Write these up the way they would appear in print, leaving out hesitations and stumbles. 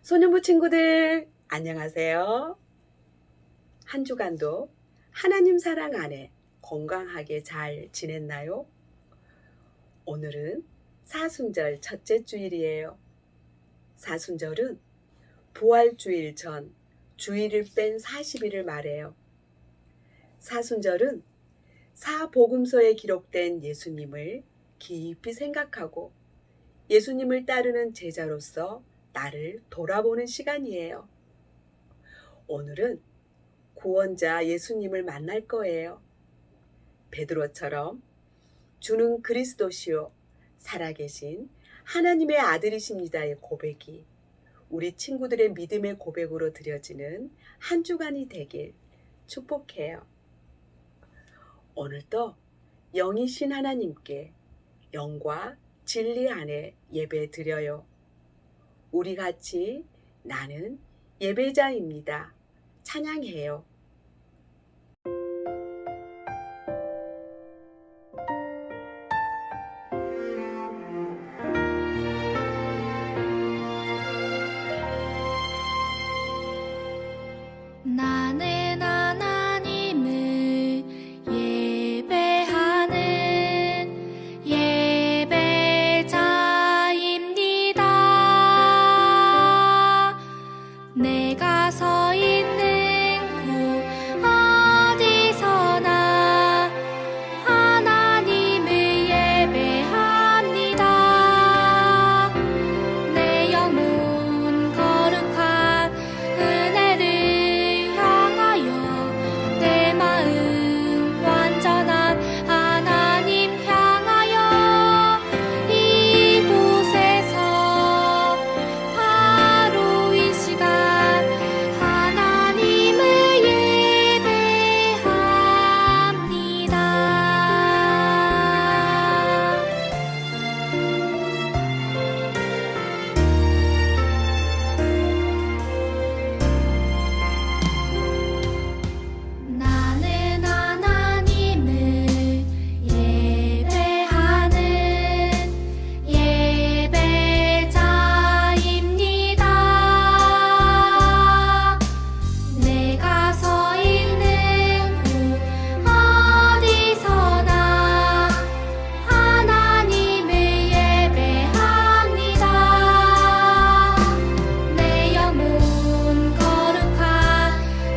소년부 친구들, 안녕하세요. 한 주간도 하나님 사랑 안에 건강하게 잘 지냈나요? 오늘은 사순절 첫째 주일이에요. 사순절은 부활주일 전 주일을 뺀 40일을 말해요. 사순절은 사복음서에 기록된 예수님을 깊이 생각하고 예수님을 따르는 제자로서 나를 돌아보는 시간이에요. 오늘은 구원자 예수님을 만날 거예요. 베드로처럼 주는 그리스도시요 살아계신 하나님의 아들이십니다의 고백이 우리 친구들의 믿음의 고백으로 드려지는 한 주간이 되길 축복해요. 오늘도 영이신 하나님께 영과 진리 안에 예배 드려요. 우리 같이 나는 예배자입니다. 찬양해요. 나는 하나님을 예배하는 예배자입니다. 내가 서 있는 곳 어디서나 하나님을 예배합니다. 내 영혼 거룩한 은혜를 향하여 내 마음 완전한 하나님 향하여 이곳에서 바로 이 시간 하나님을 예배합니다. 나는 하나님을 예배하는 예배자입니다. 내가 서 있는 곳 어디서나 하나님을 예배합니다. 내 영혼 거룩한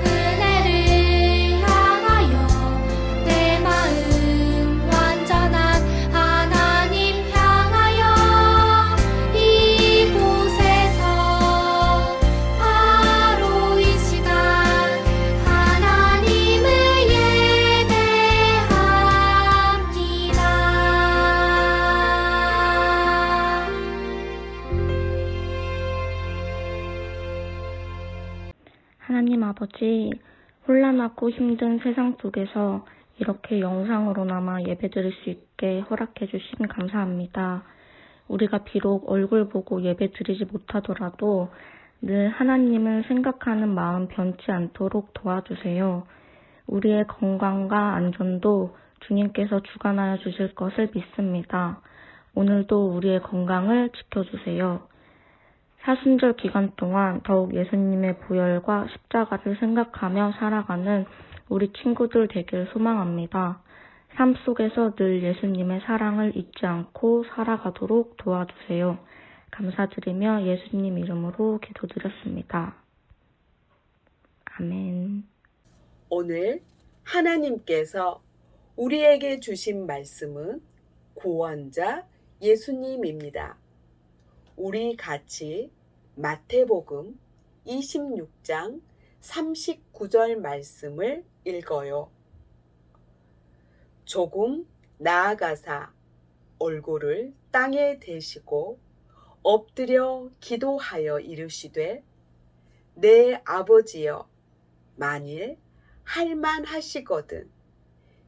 은혜를 향하여 내 마음 완전한 하나님 향하여 이곳에서 바로 이 시간 하나님을 예배합니다. 하나님 아버지, 혼란하고 힘든 세상 속에서 이렇게 영상으로나마 예배드릴 수 있게 허락해 주심 감사합니다. 우리가 비록 얼굴 보고 예배드리지 못하더라도 늘 하나님을 생각하는 마음 변치 않도록 도와주세요. 우리의 건강과 안전도 주님께서 주관하여 주실 것을 믿습니다. 오늘도 우리의 건강을 지켜주세요. 사순절 기간 동안 더욱 예수님의 보혈과 십자가를 생각하며 살아가는 우리 친구들 되길 소망합니다. 삶 속에서 늘 예수님의 사랑을 잊지 않고 살아가도록 도와주세요. 감사드리며 예수님 이름으로 기도드렸습니다. 아멘. 오늘 하나님께서 우리에게 주신 말씀은 구원자 예수님입니다. 우리 같이 마태복음 26장 39절 말씀을 읽어요. 조금 나아가사 얼굴을 땅에 대시고 엎드려 기도하여 이르시되 내 아버지여 만일 할만하시거든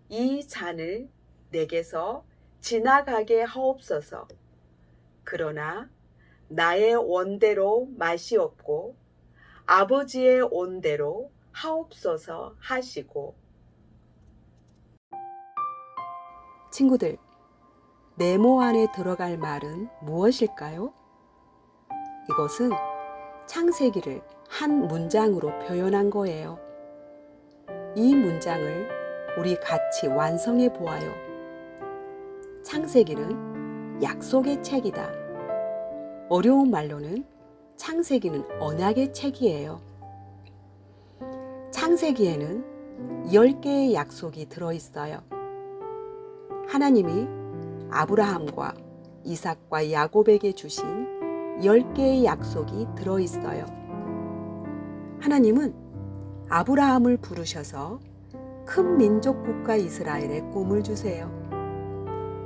이 잔을 내게서 지나가게 하옵소서. 그러나 나의 원대로 마시옵고 아버지의 원대로 하옵소서 하시고. 친구들, 네모 안에 들어갈 말은 무엇일까요? 이것은 창세기를 한 문장으로 표현한 거예요. 이 문장을 우리 같이 완성해 보아요. 창세기는 약속의 책이다. 어려운 말로는 창세기는 언약의 책이에요. 창세기에는 10개의 약속이 들어있어요. 하나님이 아브라함과 이삭과 야곱에게 주신 10개의 약속이 들어있어요. 하나님은 아브라함을 부르셔서 큰 민족 국가 이스라엘의 꿈을 주세요.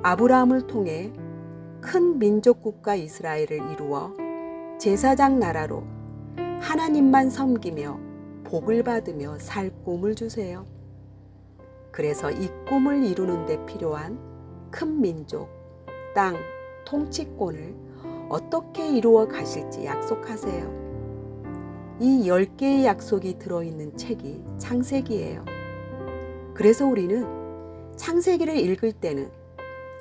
아브라함을 통해 큰 민족 국가 이스라엘을 이루어 제사장 나라로 하나님만 섬기며 복을 받으며 살 꿈을 주세요. 그래서 이 꿈을 이루는 데 필요한 큰 민족, 땅, 통치권을 어떻게 이루어 가실지 약속하세요. 이 10개의 약속이 들어있는 책이 창세기예요. 그래서 우리는 창세기를 읽을 때는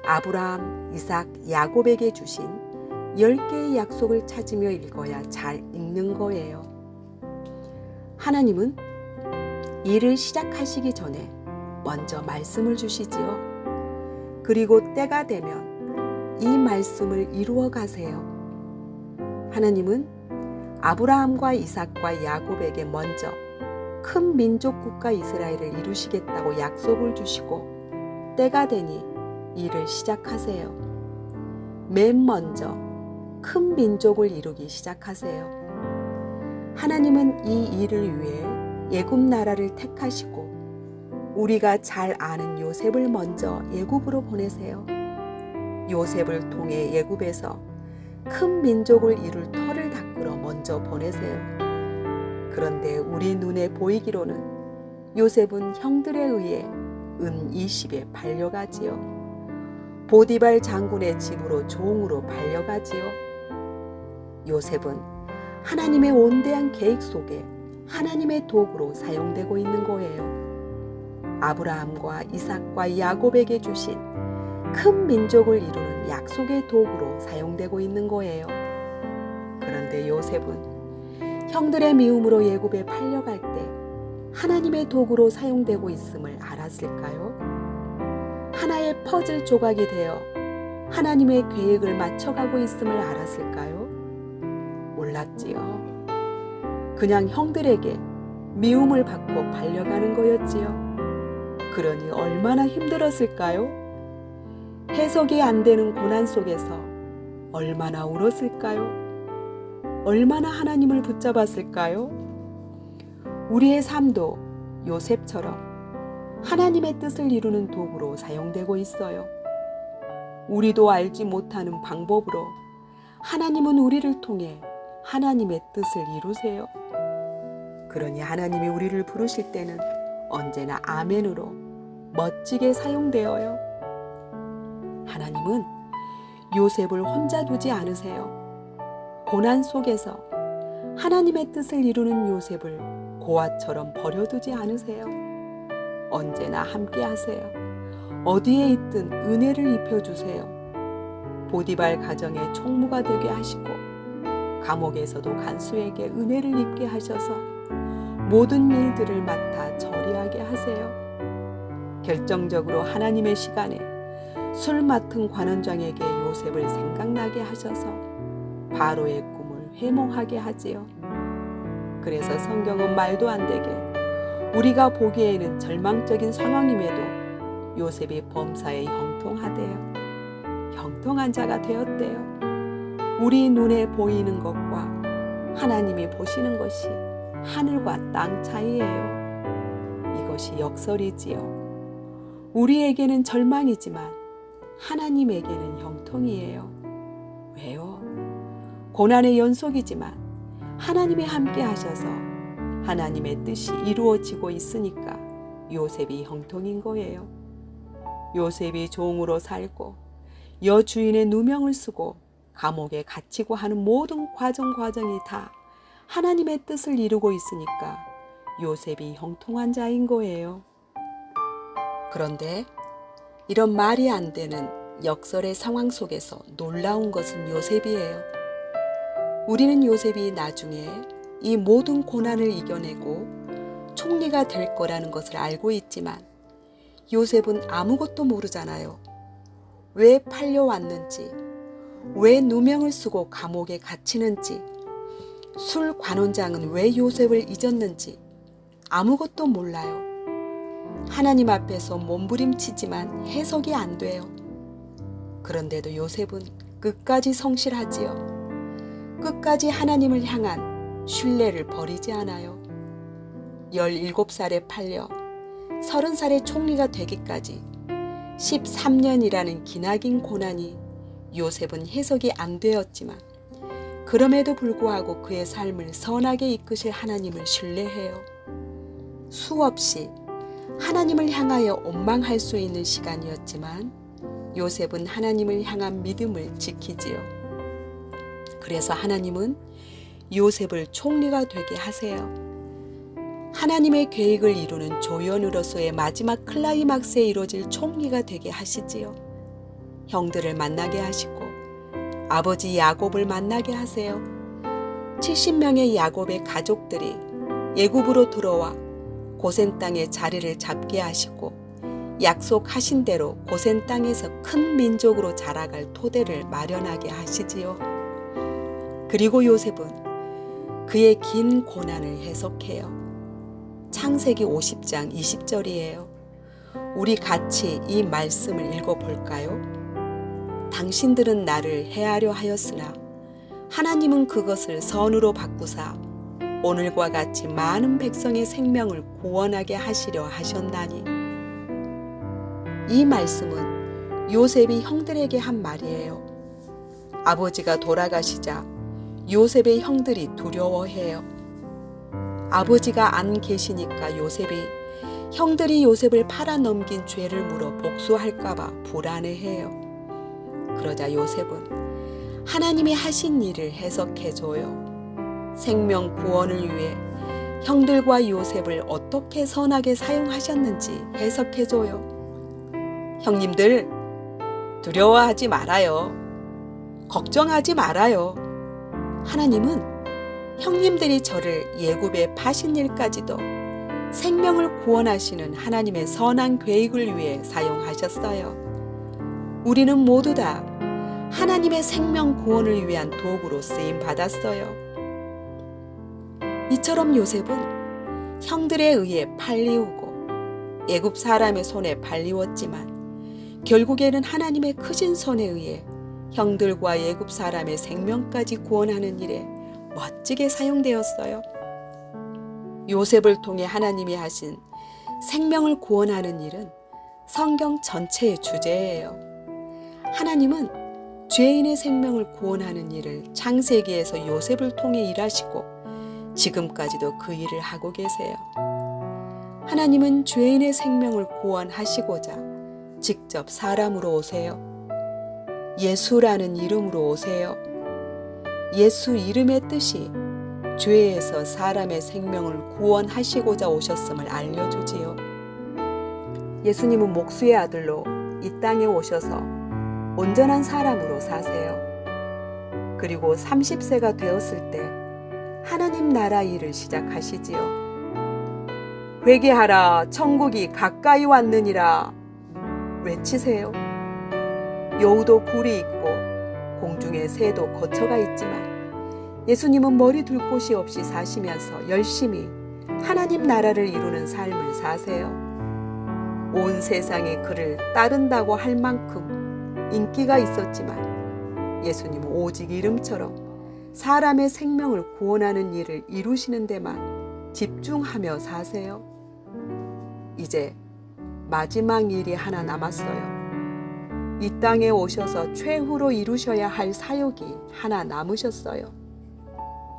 아브라함, 이삭, 야곱에게 주신 10개의 약속을 찾으며 읽어야 잘 읽는 거예요. 하나님은 일을 시작하시기 전에 먼저 말씀을 주시지요. 그리고 때가 되면 이 말씀을 이루어 가세요. 하나님은 아브라함과 이삭과 야곱에게 먼저 큰 민족 국가 이스라엘을 이루시겠다고 약속을 주시고 때가 되니 일을 시작하세요. 맨 먼저 큰 민족을 이루기 시작하세요. 하나님은 이 일을 위해 애굽 나라를 택하시고 우리가 잘 아는 요셉을 먼저 애굽으로 보내세요. 요셉을 통해 애굽에서 큰 민족을 이룰 터를 닦으러 먼저 보내세요. 그런데 우리 눈에 보이기로는 요셉은 형들에 의해 은 20에 팔려가지요. 보디발 장군의 집으로 종으로 팔려가지요. 요셉은 하나님의 온대한 계획 속에 하나님의 도구로 사용되고 있는 거예요. 아브라함과 이삭과 야곱에게 주신 큰 민족을 이루는 약속의 도구로 사용되고 있는 거예요. 그런데 요셉은 형들의 미움으로 애굽에 팔려갈 때 하나님의 도구로 사용되고 있음을 알았을까요? 하나의 퍼즐 조각이 되어 하나님의 계획을 맞춰가고 있음을 알았을까요? 몰랐지요. 그냥 형들에게 미움을 받고 팔려가는 거였지요. 그러니 얼마나 힘들었을까요? 해석이 안 되는 고난 속에서 얼마나 울었을까요? 얼마나 하나님을 붙잡았을까요? 우리의 삶도 요셉처럼 하나님의 뜻을 이루는 도구로 사용되고 있어요. 우리도 알지 못하는 방법으로 하나님은 우리를 통해 하나님의 뜻을 이루세요. 그러니 하나님이 우리를 부르실 때는 언제나 아멘으로 멋지게 사용되어요. 하나님은 요셉을 혼자 두지 않으세요. 고난 속에서 하나님의 뜻을 이루는 요셉을 고아처럼 버려두지 않으세요. 언제나 함께 하세요. 어디에 있든 은혜를 입혀주세요. 보디발 가정의 총무가 되게 하시고 감옥에서도 간수에게 은혜를 입게 하셔서 모든 일들을 맡아 처리하게 하세요. 결정적으로 하나님의 시간에 술 맡은 관원장에게 요셉을 생각나게 하셔서 바로의 꿈을 회몽하게 하지요. 그래서 성경은 말도 안 되게 우리가 보기에는 절망적인 상황임에도 요셉이 범사에 형통하대요. 형통한 자가 되었대요. 우리 눈에 보이는 것과 하나님이 보시는 것이 하늘과 땅 차이예요. 이것이 역설이지요. 우리에게는 절망이지만 하나님에게는 형통이에요. 왜요? 고난의 연속이지만 하나님이 함께 하셔서 하나님의 뜻이 이루어지고 있으니까 요셉이 형통인 거예요. 요셉이 종으로 살고 여주인의 누명을 쓰고 감옥에 갇히고 하는 모든 과정이 다 하나님의 뜻을 이루고 있으니까 요셉이 형통한 자인 거예요. 그런데 이런 말이 안 되는 역설의 상황 속에서 놀라운 것은 요셉이에요. 우리는 요셉이 나중에 이 모든 고난을 이겨내고 총리가 될 거라는 것을 알고 있지만 요셉은 아무것도 모르잖아요. 왜 팔려왔는지, 왜 누명을 쓰고 감옥에 갇히는지, 술 관원장은 왜 요셉을 잊었는지 아무것도 몰라요. 하나님 앞에서 몸부림치지만 해석이 안 돼요. 그런데도 요셉은 끝까지 성실하지요. 끝까지 하나님을 향한 신뢰를 버리지 않아요. 17살에 팔려 30살에 총리가 되기까지 13년이라는 기나긴 고난이 요셉은 해석이 안 되었지만 그럼에도 불구하고 그의 삶을 선하게 이끄실 하나님을 신뢰해요. 수없이 하나님을 향하여 원망할 수 있는 시간이었지만 요셉은 하나님을 향한 믿음을 지키지요. 그래서 하나님은 요셉을 총리가 되게 하세요. 하나님의 계획을 이루는 조연으로서의 마지막 클라이막스에 이루어질 총리가 되게 하시지요. 형들을 만나게 하시고 아버지 야곱을 만나게 하세요. 70명의 야곱의 가족들이 애굽으로 들어와 고센 땅에 자리를 잡게 하시고 약속하신 대로 고센 땅에서 큰 민족으로 자라갈 토대를 마련하게 하시지요. 그리고 요셉은 그의 긴 고난을 해석해요. 창세기 50장 20절이에요. 우리 같이 이 말씀을 읽어볼까요? 당신들은 나를 해하려 하였으나 하나님은 그것을 선으로 바꾸사 오늘과 같이 많은 백성의 생명을 구원하게 하시려 하셨나니. 이 말씀은 요셉이 형들에게 한 말이에요. 아버지가 돌아가시자 요셉의 형들이 두려워해요. 아버지가 안 계시니까 요셉이 형들이 요셉을 팔아넘긴 죄를 물어 복수할까봐 불안해해요. 그러자 요셉은 하나님이 하신 일을 해석해줘요. 생명 구원을 위해 형들과 요셉을 어떻게 선하게 사용하셨는지 해석해줘요. 형님들, 두려워하지 말아요. 걱정하지 말아요. 하나님은 형님들이 저를 애굽에 파신 일까지도 생명을 구원하시는 하나님의 선한 계획을 위해 사용하셨어요. 우리는 모두 다 하나님의 생명 구원을 위한 도구로 쓰임 받았어요. 이처럼 요셉은 형들에 의해 팔리우고 애굽 사람의 손에 팔리웠지만 결국에는 하나님의 크신 손에 의해 형들과 애굽 사람의 생명까지 구원하는 일에 멋지게 사용되었어요. 요셉을 통해 하나님이 하신 생명을 구원하는 일은 성경 전체의 주제예요. 하나님은 죄인의 생명을 구원하는 일을 창세기에서 요셉을 통해 일하시고 지금까지도 그 일을 하고 계세요. 하나님은 죄인의 생명을 구원하시고자 직접 사람으로 오세요. 예수라는 이름으로 오세요. 예수 이름의 뜻이 죄에서 사람의 생명을 구원하시고자 오셨음을 알려주지요. 예수님은 목수의 아들로 이 땅에 오셔서 온전한 사람으로 사세요. 그리고 30세가 되었을 때 하나님 나라 일을 시작하시지요. 회개하라, 천국이 가까이 왔느니라 외치세요. 여우도 굴이 있고 공중에 새도 거처가 있지만 예수님은 머리 둘 곳이 없이 사시면서 열심히 하나님 나라를 이루는 삶을 사세요. 온 세상이 그를 따른다고 할 만큼 인기가 있었지만 예수님은 오직 이름처럼 사람의 생명을 구원하는 일을 이루시는 데만 집중하며 사세요. 이제 마지막 일이 하나 남았어요. 이 땅에 오셔서 최후로 이루셔야 할 사역이 하나 남으셨어요.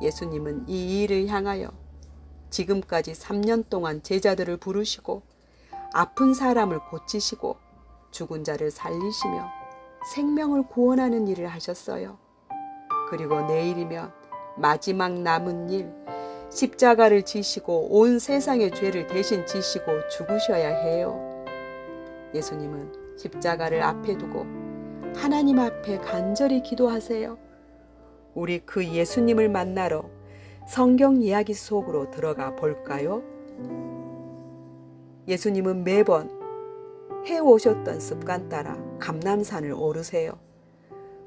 예수님은 이 일을 향하여 지금까지 3년 동안 제자들을 부르시고 아픈 사람을 고치시고 죽은 자를 살리시며 생명을 구원하는 일을 하셨어요. 그리고 내일이면 마지막 남은 일, 십자가를 지시고 온 세상의 죄를 대신 지시고 죽으셔야 해요. 예수님은 십자가를 앞에 두고 하나님 앞에 간절히 기도하세요. 우리 그 예수님을 만나러 성경 이야기 속으로 들어가 볼까요? 예수님은 매번 해오셨던 습관 따라 감람산을 오르세요.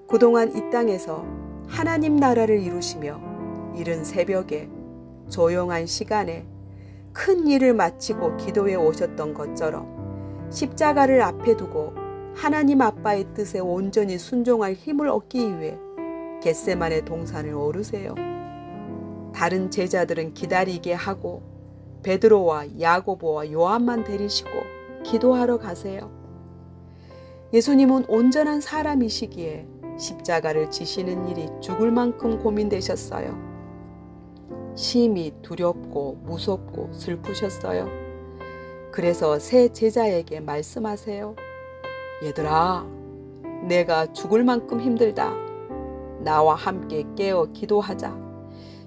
그동안 이 땅에서 하나님 나라를 이루시며 이른 새벽에 조용한 시간에 큰 일을 마치고 기도해 오셨던 것처럼 십자가를 앞에 두고 하나님 아빠의 뜻에 온전히 순종할 힘을 얻기 위해 겟세마네 동산을 오르세요. 다른 제자들은 기다리게 하고 베드로와 야고보와 요한만 데리시고 기도하러 가세요. 예수님은 온전한 사람이시기에 십자가를 지시는 일이 죽을 만큼 고민되셨어요. 심히 두렵고 무섭고 슬프셨어요. 그래서 세 제자에게 말씀하세요. 얘들아, 내가 죽을 만큼 힘들다. 나와 함께 깨어 기도하자.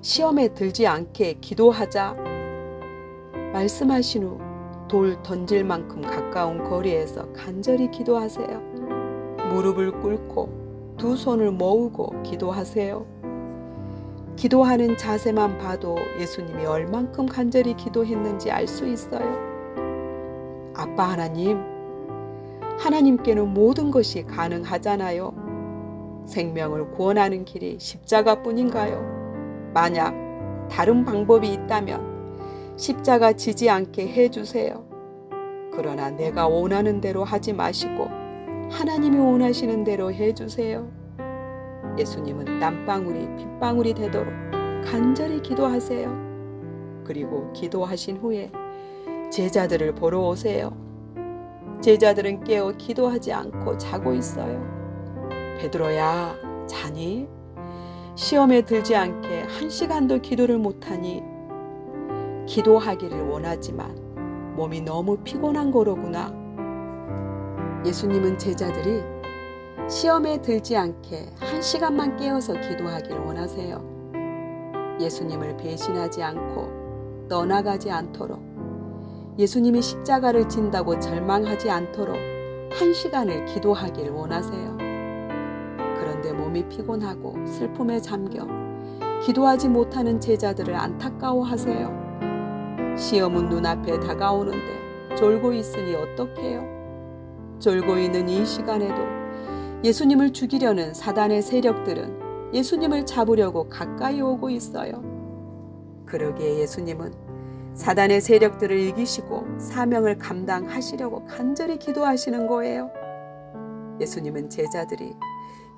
시험에 들지 않게 기도하자. 말씀하신 후 돌 던질 만큼 가까운 거리에서 간절히 기도하세요. 무릎을 꿇고 두 손을 모으고 기도하세요. 기도하는 자세만 봐도 예수님이 얼만큼 간절히 기도했는지 알 수 있어요. 아빠 하나님, 하나님께는 모든 것이 가능하잖아요. 생명을 구원하는 길이 십자가뿐인가요? 만약 다른 방법이 있다면 십자가 지지 않게 해주세요. 그러나 내가 원하는 대로 하지 마시고 하나님이 원하시는 대로 해주세요. 예수님은 땀방울이 핏방울이 되도록 간절히 기도하세요. 그리고 기도하신 후에 제자들을 보러 오세요. 제자들은 깨어 기도하지 않고 자고 있어요. 베드로야, 자니? 시험에 들지 않게 1시간도 기도를 못하니? 기도하기를 원하지만 몸이 너무 피곤한 거로구나. 예수님은 제자들이 시험에 들지 않게 1시간만 깨어서 기도하기를 원하세요. 예수님을 배신하지 않고 떠나가지 않도록, 예수님이 십자가를 진다고 절망하지 않도록 1시간을 기도하기를 원하세요. 그런데 몸이 피곤하고 슬픔에 잠겨 기도하지 못하는 제자들을 안타까워하세요. 시험은 눈앞에 다가오는데 졸고 있으니 어떡해요? 졸고 있는 이 시간에도 예수님을 죽이려는 사단의 세력들은 예수님을 잡으려고 가까이 오고 있어요. 그러기에 예수님은 사단의 세력들을 이기시고 사명을 감당하시려고 간절히 기도하시는 거예요. 예수님은 제자들이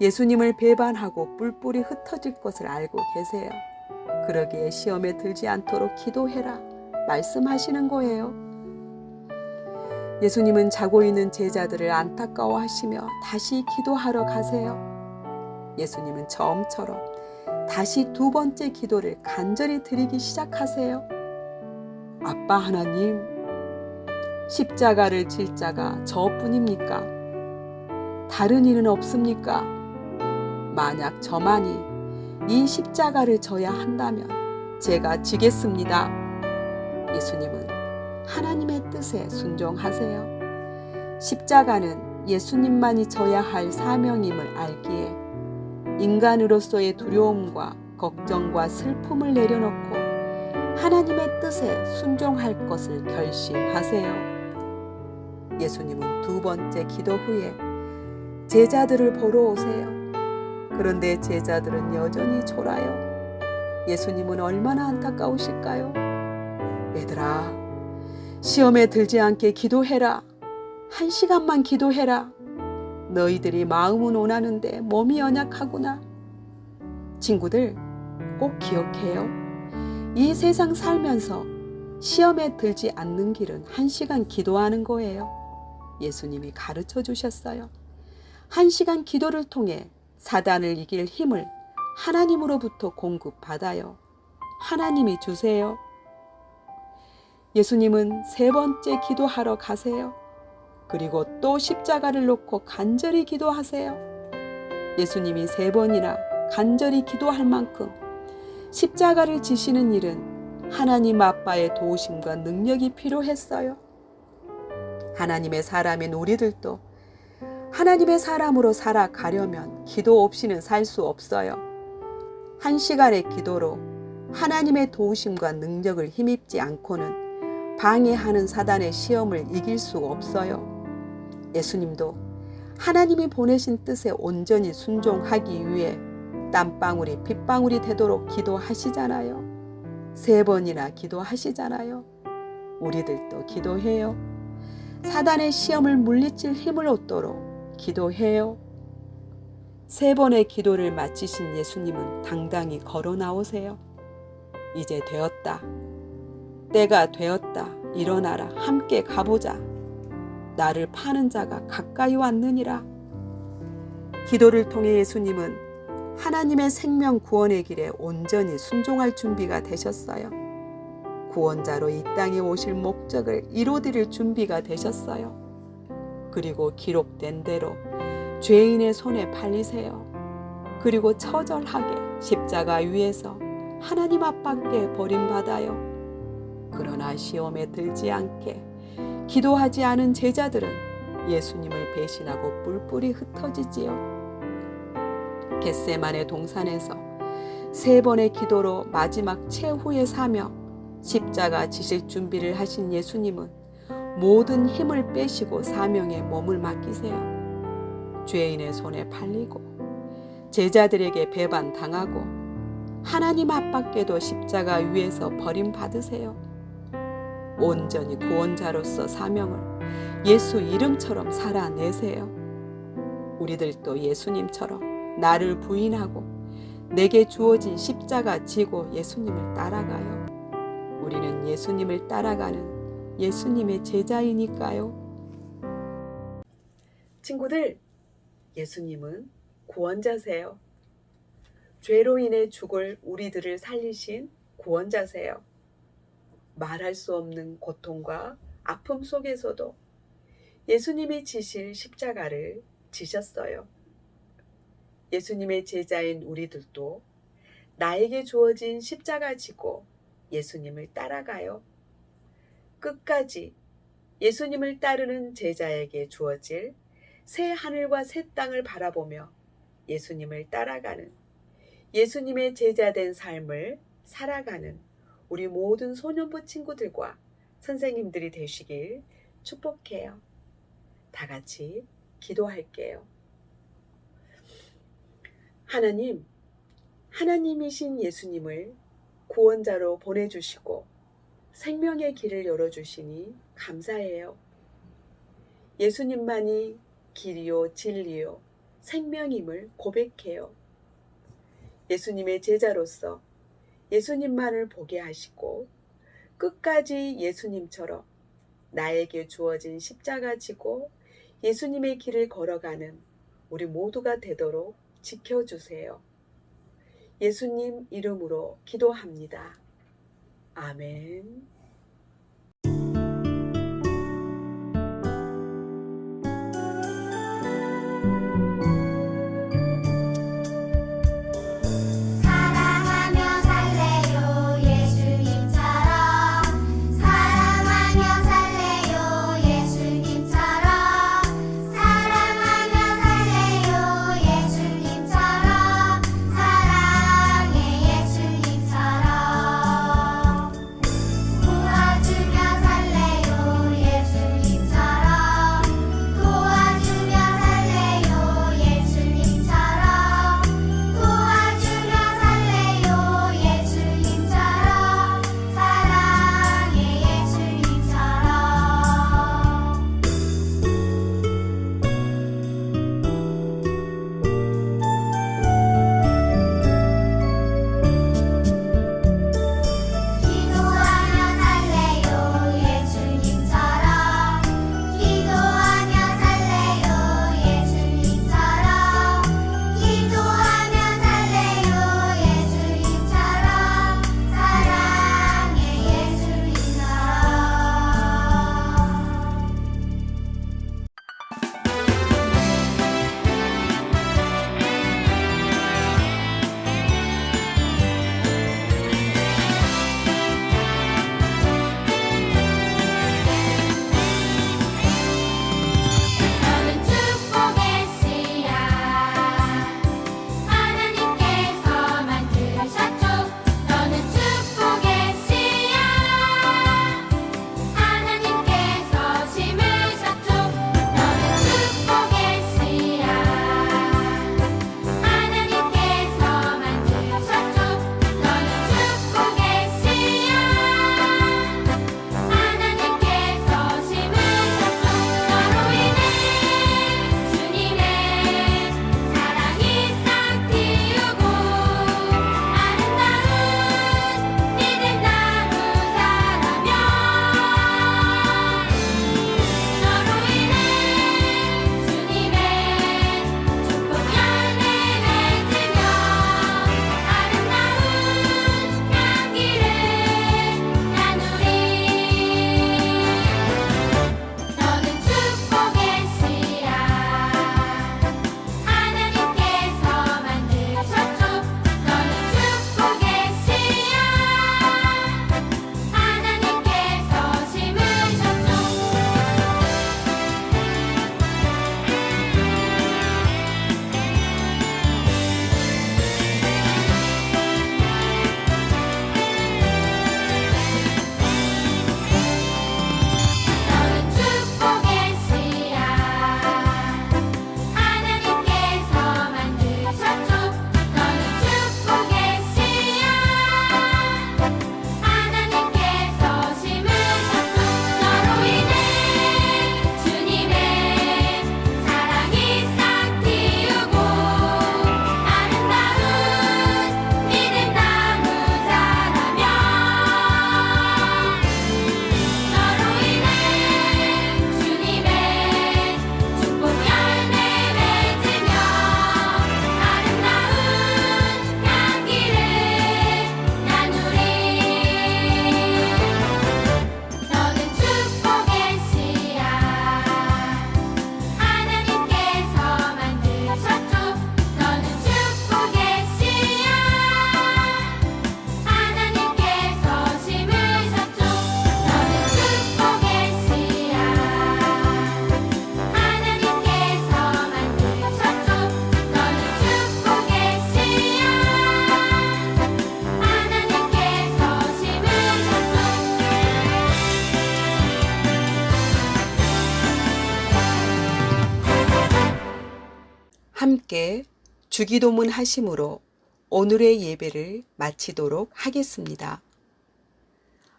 예수님을 배반하고 뿔뿔이 흩어질 것을 알고 계세요. 그러기에 시험에 들지 않도록 기도해라 말씀하시는 거예요. 예수님은 자고 있는 제자들을 안타까워하시며 다시 기도하러 가세요. 예수님은 처음처럼 다시 두 번째 기도를 간절히 드리기 시작하세요. 아빠 하나님, 십자가를 질 자가 저뿐입니까? 다른 이는 없습니까? 만약 저만이 이 십자가를 져야 한다면 제가 지겠습니다. 예수님은 하나님의 뜻에 순종하세요. 십자가는 예수님만이 져야 할 사명임을 알기에 인간으로서의 두려움과 걱정과 슬픔을 내려놓고 하나님의 뜻에 순종할 것을 결심하세요. 예수님은 두 번째 기도 후에 제자들을 보러 오세요. 그런데 제자들은 여전히 졸아요. 예수님은 얼마나 안타까우실까요? 얘들아, 시험에 들지 않게 기도해라. 1시간만 기도해라. 너희들이 마음은 원하는데 몸이 연약하구나. 친구들, 꼭 기억해요. 이 세상 살면서 시험에 들지 않는 길은 1시간 기도하는 거예요. 예수님이 가르쳐 주셨어요. 1시간 기도를 통해 사단을 이길 힘을 하나님으로부터 공급받아요. 하나님이 주세요. 예수님은 세 번째 기도하러 가세요. 그리고 또 십자가를 놓고 간절히 기도하세요. 예수님이 3번이나 간절히 기도할 만큼 십자가를 지시는 일은 하나님 아빠의 도우심과 능력이 필요했어요. 하나님의 사람인 우리들도 하나님의 사람으로 살아가려면 기도 없이는 살 수 없어요. 한 시간의 기도로 하나님의 도우심과 능력을 힘입지 않고는 방해하는 사단의 시험을 이길 수 없어요. 예수님도 하나님이 보내신 뜻에 온전히 순종하기 위해 땀방울이 빗방울이 되도록 기도하시잖아요. 3번이나 기도하시잖아요. 우리들도 기도해요. 사단의 시험을 물리칠 힘을 얻도록 기도해요. 3번의 기도를 마치신 예수님은 당당히 걸어 나오세요. 이제 되었다. 때가 되었다. 일어나라. 함께 가보자. 나를 파는 자가 가까이 왔느니라. 기도를 통해 예수님은 하나님의 생명 구원의 길에 온전히 순종할 준비가 되셨어요. 구원자로 이 땅에 오실 목적을 이루드릴 준비가 되셨어요. 그리고 기록된 대로 죄인의 손에 팔리세요. 그리고 처절하게 십자가 위에서 하나님 아빠께 버림받아요. 그러나 시험에 들지 않게 기도하지 않은 제자들은 예수님을 배신하고 뿔뿔이 흩어지지요. 겟세마네 동산에서 3번의 기도로 마지막 최후의 사명, 십자가 지실 준비를 하신 예수님은 모든 힘을 빼시고 사명에 몸을 맡기세요. 죄인의 손에 팔리고 제자들에게 배반당하고 하나님 아빠께도 십자가 위에서 버림받으세요. 온전히 구원자로서 사명을 예수 이름처럼 살아내세요. 우리들도 예수님처럼 나를 부인하고 내게 주어진 십자가 지고 예수님을 따라가요. 우리는 예수님을 따라가는 예수님의 제자이니까요. 친구들, 예수님은 구원자세요. 죄로 인해 죽을 우리들을 살리신 구원자세요. 말할 수 없는 고통과 아픔 속에서도 예수님이 지실 십자가를 지셨어요. 예수님의 제자인 우리들도 나에게 주어진 십자가 지고 예수님을 따라가요. 끝까지 예수님을 따르는 제자에게 주어질 새 하늘과 새 땅을 바라보며 예수님을 따라가는 예수님의 제자된 삶을 살아가는 우리 모든 소년부 친구들과 선생님들이 되시길 축복해요. 다 같이 기도할게요. 하나님, 하나님이신 예수님을 구원자로 보내주시고 생명의 길을 열어주시니 감사해요. 예수님만이 길이요 진리요 생명임을 고백해요. 예수님의 제자로서 예수님만을 보게 하시고 끝까지 예수님처럼 나에게 주어진 십자가 지고 예수님의 길을 걸어가는 우리 모두가 되도록 지켜주세요. 예수님 이름으로 기도합니다. 아멘. 사랑하며 살래요 예수님처럼 사랑하며 살래요 예수님처럼 사랑하며 살래요 예수님처럼 사랑해 예수님처럼 주기도문 하심으로 오늘의 예배를 마치도록 하겠습니다.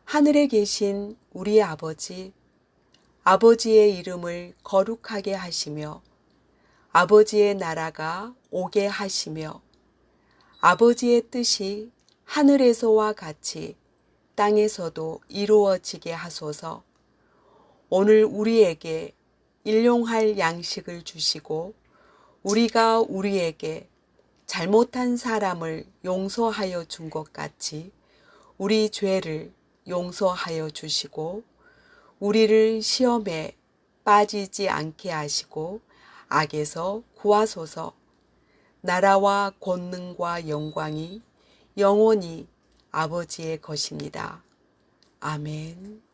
하늘에 계신 우리 아버지, 아버지의 이름을 거룩하게 하시며 아버지의 나라가 오게 하시며 아버지의 뜻이 하늘에서와 같이 땅에서도 이루어지게 하소서. 오늘 우리에게 일용할 양식을 주시고 우리가 우리에게 잘못한 사람을 용서하여 준 것 같이 우리 죄를 용서하여 주시고 우리를 시험에 빠지지 않게 하시고 악에서 구하소서. 나라와 권능과 영광이 영원히 아버지의 것입니다. 아멘.